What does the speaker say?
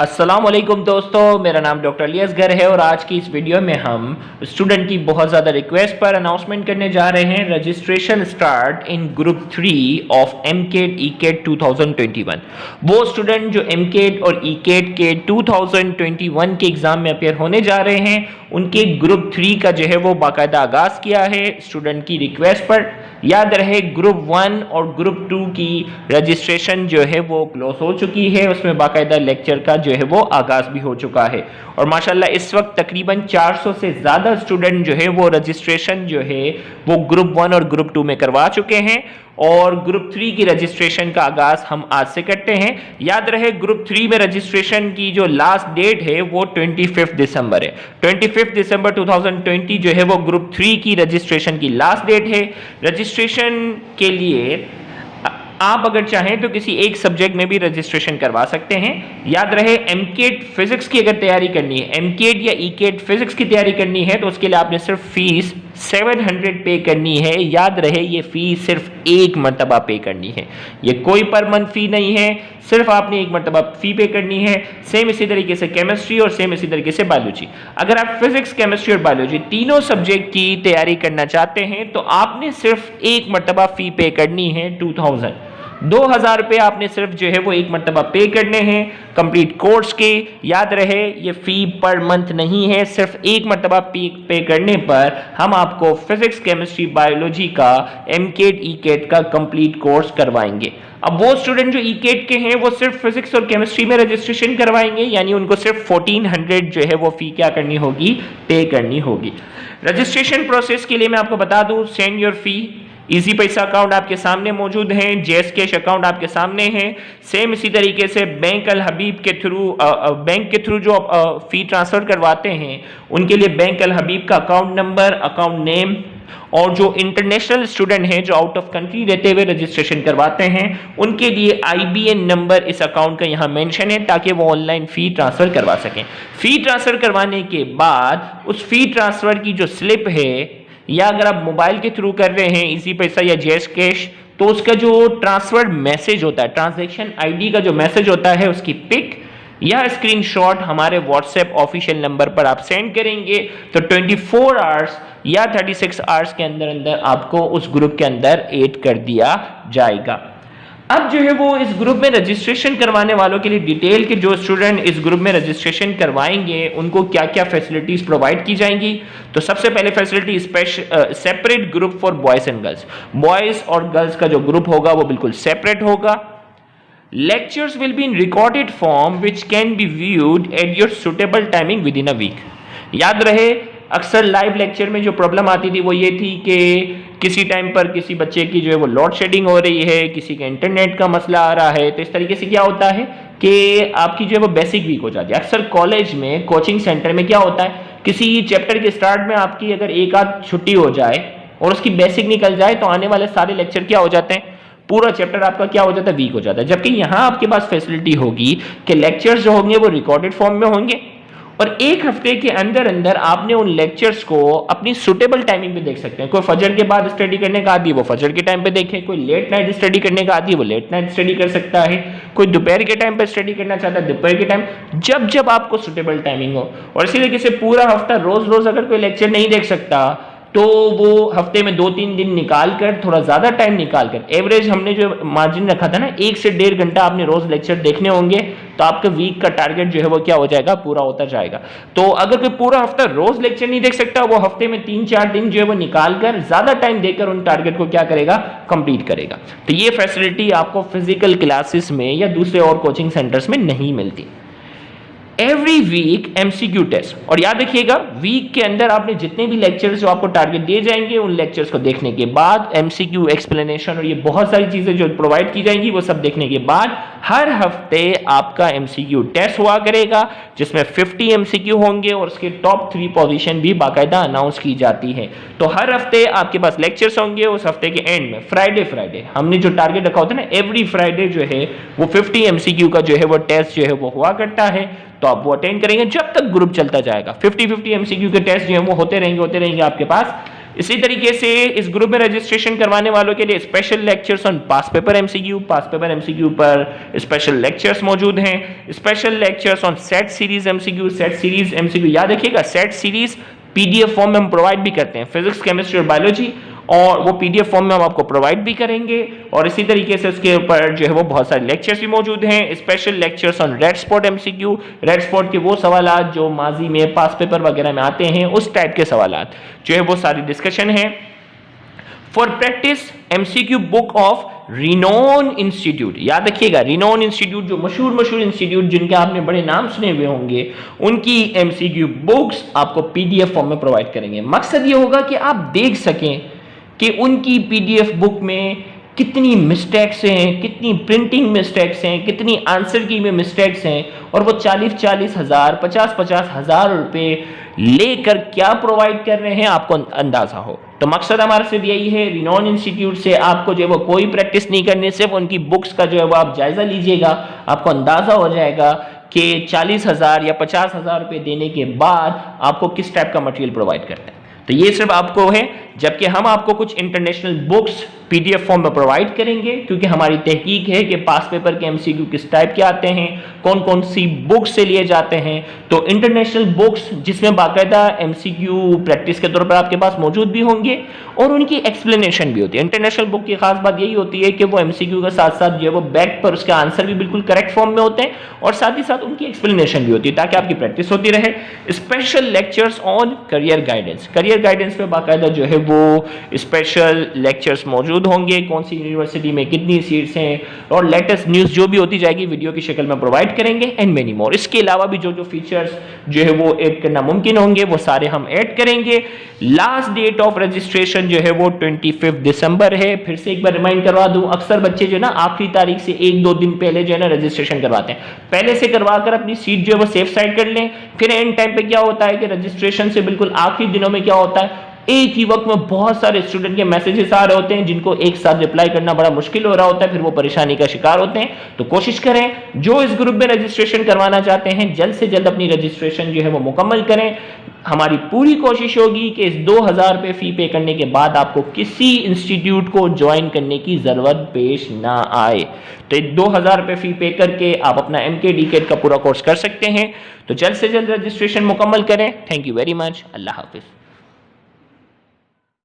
अस्सलाम वालेकुम दोस्तों, मेरा नाम डॉक्टर अलियासगर है और आज की इस वीडियो में हम स्टूडेंट की बहुत ज़्यादा रिक्वेस्ट पर अनाउंसमेंट करने जा रहे हैं। Registration start in group 3 of MCAT ECAT 2021। वो स्टूडेंट जो एमकेट और ईकेट के 2021 के एग्ज़ाम में अपेयर होने जा रहे हैं, उनके ग्रुप 3 का जो है वो बाकायदा आगाज़ किया है स्टूडेंट की रिक्वेस्ट पर। याद रहे, ग्रुप 1 और ग्रुप 2 की रजिस्ट्रेशन जो है वो क्लोज हो चुकी है, उसमें बाकायदा लेक्चर का जो है वो आगाज भी हो चुका है और माशाल्लाह इस वक्त तकरीबन 400 से ज़्यादा स्टूडेंट जो है वो रजिस्ट्रेशन जो है वो ग्रुप 1 और ग्रुप 2 में करवा चुके हैं और ग्रुप 3 की रजिस्ट्रेशन का आगाज हम आज से करते हैं। याद रहे, ग्रुप 3 में रजिस्ट्रेशन की जो लास्ट डेट है वो 25 दिसंबर है। 25 दिसंबर 2020 जो है वो ग्रुप 3 की रजिस्ट्रेशन की लास्ट डेट है। रजिस्ट्रेशन के लिए आप अगर चाहें तो किसी एक सब्जेक्ट में भी रजिस्ट्रेशन करवा सकते हैं। याद रहे, एमकेट फिजिक्स की अगर तैयारी करनी है, एमकेट या ईकेट फिजिक्स की तैयारी करनी है तो उसके लिए आपने सिर्फ फीस 700 पे करनी है। याद रहे, ये फीस सिर्फ एक मरतबा पे करनी है, ये कोई पर मंथ फी नहीं है, सिर्फ आपने एक मरतबा फी पे करनी है। सेम इसी तरीके से केमिस्ट्री और सेम इसी तरीके से बायोलॉजी। अगर आप फिजिक्स, केमिस्ट्री और बायोलॉजी तीनों सब्जेक्ट की तैयारी करना चाहते हैं तो आपने सिर्फ एक मरतबा फी पे करनी है। 2000 रुपये आपने सिर्फ जो है वो एक मरतबा पे करने हैं कंप्लीट कोर्स के। याद रहे, ये फी पर मंथ नहीं है, सिर्फ एक मरतबा पे करने पर हम आपको फिजिक्स, केमिस्ट्री, बायोलॉजी का एमकेट ईकेट का कंप्लीट कोर्स करवाएंगे। अब वो स्टूडेंट जो ईकेट के हैं वो सिर्फ फिजिक्स और केमिस्ट्री में रजिस्ट्रेशन करवाएंगे, यानी उनको सिर्फ 1400 जो है वो फी क्या करनी होगी, पे करनी होगी। रजिस्ट्रेशन प्रोसेस के लिए मैं आपको बता दूं, सेंड योर फी इजी पैसा अकाउंट आपके सामने मौजूद है, जेएस कैश अकाउंट आपके सामने है। सेम इसी तरीके से बैंक अल हबीब के थ्रू जो फी ट्रांसफर करवाते हैं उनके लिए बैंक अल हबीब का अकाउंट नंबर, अकाउंट नेम, और जो इंटरनेशनल स्टूडेंट हैं जो आउट ऑफ कंट्री रहते हुए रजिस्ट्रेशन करवाते हैं उनके लिए आईबीएन नंबर इस अकाउंट का यहाँ मेंशन है ताकि वो ऑनलाइन फी ट्रांसफर करवा सकें। फी ट्रांसफर करवाने के बाद उस फी ट्रांसफर की जो स्लिप है, या अगर आप मोबाइल के थ्रू कर रहे हैं इजी पैसा या जेएस कैश, तो उसका जो ट्रांसफर मैसेज होता है, ट्रांजैक्शन आईडी का जो मैसेज होता है, उसकी पिक या स्क्रीनशॉट हमारे व्हाट्सएप ऑफिशियल नंबर पर आप सेंड करेंगे तो 24 आवर्स या 36 आवर्स के अंदर अंदर आपको उस ग्रुप के अंदर ऐड कर दिया जाएगा। अब जो है वो इस ग्रुप में रजिस्ट्रेशन करवाने वालों के लिए डिटेल के जो स्टूडेंट इस ग्रुप में रजिस्ट्रेशन करवाएंगे उनको क्या क्या फैसिलिटीज प्रोवाइड की जाएंगी। तो सबसे पहले facility separate group for boys and girls. Boys और गर्ल्स का जो ग्रुप होगा वो बिल्कुल सेपरेट होगा। Lectures will be in recorded form which can be viewed at your suitable timing within a week. याद रहे, अक्सर लाइव लेक्चर में जो प्रॉब्लम आती थी वो ये थी कि किसी टाइम पर किसी बच्चे की जो है वो लोड शेडिंग हो रही है, किसी के इंटरनेट का मसला आ रहा है, तो इस तरीके से क्या होता है कि आपकी जो है वो बेसिक वीक हो जाती है। अक्सर कॉलेज में, कोचिंग सेंटर में क्या होता है, किसी चैप्टर के स्टार्ट में आपकी अगर एक आध छुट्टी हो जाए और उसकी बेसिक निकल जाए तो आने वाले सारे लेक्चर क्या हो जाते हैं, पूरा चैप्टर आपका क्या हो जाता है, वीक हो जाता है। जबकि यहाँ आपके पास फैसिलिटी होगी कि लेक्चर्स जो होंगे वो रिकॉर्डेड फॉर्म में होंगे और एक हफ्ते के अंदर अंदर आपने उन लेक्चर्स को अपनी सुटेबल टाइमिंग पे देख सकते हैं। कोई फजर के बाद स्टडी करने का आदी है वो फजर के टाइम पे देखे, कोई लेट नाइट स्टडी करने का आदी है वो लेट नाइट स्टडी कर सकता है, कोई दोपहर के टाइम पे स्टडी करना चाहता है दोपहर के टाइम, जब जब आपको सुटेबल टाइमिंग हो। और इसी तरीके से पूरा हफ्ता रोज रोज अगर कोई लेक्चर नहीं देख सकता तो वो हफ्ते में 2-3 दिन निकाल कर, थोड़ा ज्यादा टाइम निकाल कर, एवरेज हमने जो मार्जिन रखा था ना 1 से 1.5 घंटा आपने रोज लेक्चर देखने होंगे तो आपका वीक का टारगेट जो है वो क्या हो जाएगा, पूरा होता जाएगा। तो अगर कोई पूरा हफ्ता रोज लेक्चर नहीं देख सकता, वो हफ्ते में 3-4 दिन जो है वो निकाल कर ज्यादा टाइम देकर उन टारगेट को क्या करेगा, कंप्लीट करेगा। तो ये फैसिलिटी आपको फिजिकल क्लासेस में या दूसरे और कोचिंग सेंटर्स में नहीं मिलती। एवरी वीक एमसीक्यू टेस्ट, और याद रखिएगा वीक के अंदर आपने जितने भी लेक्चर्स जो आपको टारगेट दिए जाएंगे उन लेक्चर्स को देखने के बाद एमसीक्यू एक्सप्लेनेशन और ये बहुत सारी चीजें जो प्रोवाइड की जाएंगी वो सब देखने के बाद हर हफ्ते आपका एमसीक्यू टेस्ट हुआ करेगा जिसमें 50 एमसीक्यू होंगे और उसके टॉप 3 पोजीशन भी बाकायदा अनाउंस की जाती है। तो हर हफ्ते आपके पास लेक्चर्स होंगे। उस हफ्ते के एंड में फ्राइडे हमने जो टारगेट रखा होता है ना, एवरी फ्राइडे जो है वो 50 एमसीक्यू का जो है वो टेस्ट जो है वो हुआ करता है, तो आप वो अटेंड करेंगे जब तक ग्रुप चलता जाएगा। 50-50 एमसीक्यू के टेस्ट जो है वो होते रहेंगे आपके पास इसी तरीके से इस ग्रुप में रजिस्ट्रेशन करवाने वालों के लिए special lectures on pass paper MCQ, pass paper MCQ पर स्पेशल लेक्चर्स मौजूद हैं, special lectures on set series MCQ, set series MCQ याद रखिएगा, सेट सीरीज पीडीएफ फॉर्म में हम प्रोवाइड भी करते हैं, फिजिक्स, केमिस्ट्री और बायोलॉजी, और वो पीडीएफ फॉर्म में हम आपको प्रोवाइड भी करेंगे। और इसी तरीके से उसके ऊपर जो है वो बहुत सारे लेक्चर्स भी मौजूद हैं, special lectures on red spot MCQ, red spot के वो सवालात जो माजी में पास पेपर वगैरह में आते हैं, उस टाइप के सवालात जो है वो सारी डिस्कशन है। For practice MCQ book of renowned institute, याद रखिएगा रिनोन इंस्टीट्यूट, जो मशहूर इंस्टीट्यूट जिनके आपने बड़े नाम सुने हुए होंगे, उनकी एमसीक्यू बुक्स आपको पीडीएफ फॉर्म में प्रोवाइड करेंगे। मकसद ये होगा कि आप देख सकें कि उनकी पीडीएफ बुक में कितनी मिस्टेक्स हैं, कितनी प्रिंटिंग मिस्टेक्स हैं, कितनी आंसर की में मिस्टेक्स हैं, और वो 40-40 हज़ार, 50-50 हज़ार रुपये लेकर क्या प्रोवाइड कर रहे हैं आपको अंदाजा हो। तो मकसद हमारा सिर्फ यही है, रिनोन इंस्टीट्यूट से आपको जो है वो कोई प्रैक्टिस नहीं करनी, सिर्फ उनकी बुक्स का जो है वो आप जायजा लीजिएगा, आपको अंदाजा हो जाएगा कि 40,000 या 50,000 रुपये देने के बाद आपको किस टाइप का मटेरियल प्रोवाइड करते हैं। तो ये सिर्फ आपको है, जबकि हम आपको कुछ इंटरनेशनल बुक्स पीडीएफ फॉर्म में प्रोवाइड करेंगे, क्योंकि हमारी तहकीक है कि पास पेपर के एमसीक्यू किस टाइप के आते हैं, कौन कौन सी बुक्स से लिए जाते हैं। तो इंटरनेशनल बुक्स जिसमें बाकायदा एमसीक्यू प्रैक्टिस के तौर पर आपके पास मौजूद भी होंगे और उनकी एक्सप्लेनेशन भी होती है। इंटरनेशनल बुक की खास बात यही होती है कि वो एमसीक्यू के साथ साथ जो है वो बैक पर उसके आंसर भी बिल्कुल करेक्ट फॉर्म में होते हैं, और साथ ही साथ उनकी एक्सप्लेनेशन भी होती है, ताकि आपकी प्रैक्टिस होती रहे। Special lectures on career guidance, career guidance पे बाकायदा जो है वो स्पेशल लेक्चर्स मौजूद होंगे, कौन सी यूनिवर्सिटी में कितनी सीट्स हैं, और लेटेस्ट न्यूज़ जो भी होती जाएगी वीडियो की शक्ल में प्रोवाइड करेंगे, एंड मेनी मोर। इसके अलावा भी जो जो फीचर्स जो है वो ऐड करना मुमकिन होंगे वो सारे हम ऐड करेंगे। लास्ट डेट ऑफ रजिस्ट्रेशन जो है वो 25 दिसंबर है। फिर से एक बार रिमाइंड करवा दूं, अक्सर बच्चे जो है ना आखिरी तारीख से 1-2 दिन पहले जो है ना रजिस्ट्रेशन करवाते हैं, पहले से करवा कर अपनी सीट जो है वो सेफ साइड कर लें। फिर एंड टाइम पे क्या होता है कि रजिस्ट्रेशन से बिल्कुल आखिरी दिनों में क्या होता है, एक ही वक्त में बहुत सारे स्टूडेंट के मैसेजेस आ रहे होते हैं जिनको एक साथ रिप्लाई करना बड़ा मुश्किल हो रहा होता है, फिर वो परेशानी का शिकार होते हैं। तो कोशिश करें जो इस ग्रुप में रजिस्ट्रेशन करवाना चाहते हैं जल्द से जल्द अपनी रजिस्ट्रेशन जो है वो मुकम्मल करें। हमारी पूरी कोशिश होगी कि इस 2,000 रुपये फी पे करने के बाद आपको किसी इंस्टीट्यूट को ज्वाइन करने की जरूरत पेश ना आए। तो 2,000 रुपये फी पे करके आप अपना MK-DCAT का पूरा कोर्स कर सकते हैं। तो जल्द से जल्द रजिस्ट्रेशन मुकम्मल करें। Thank you very much. Allah Hafiz.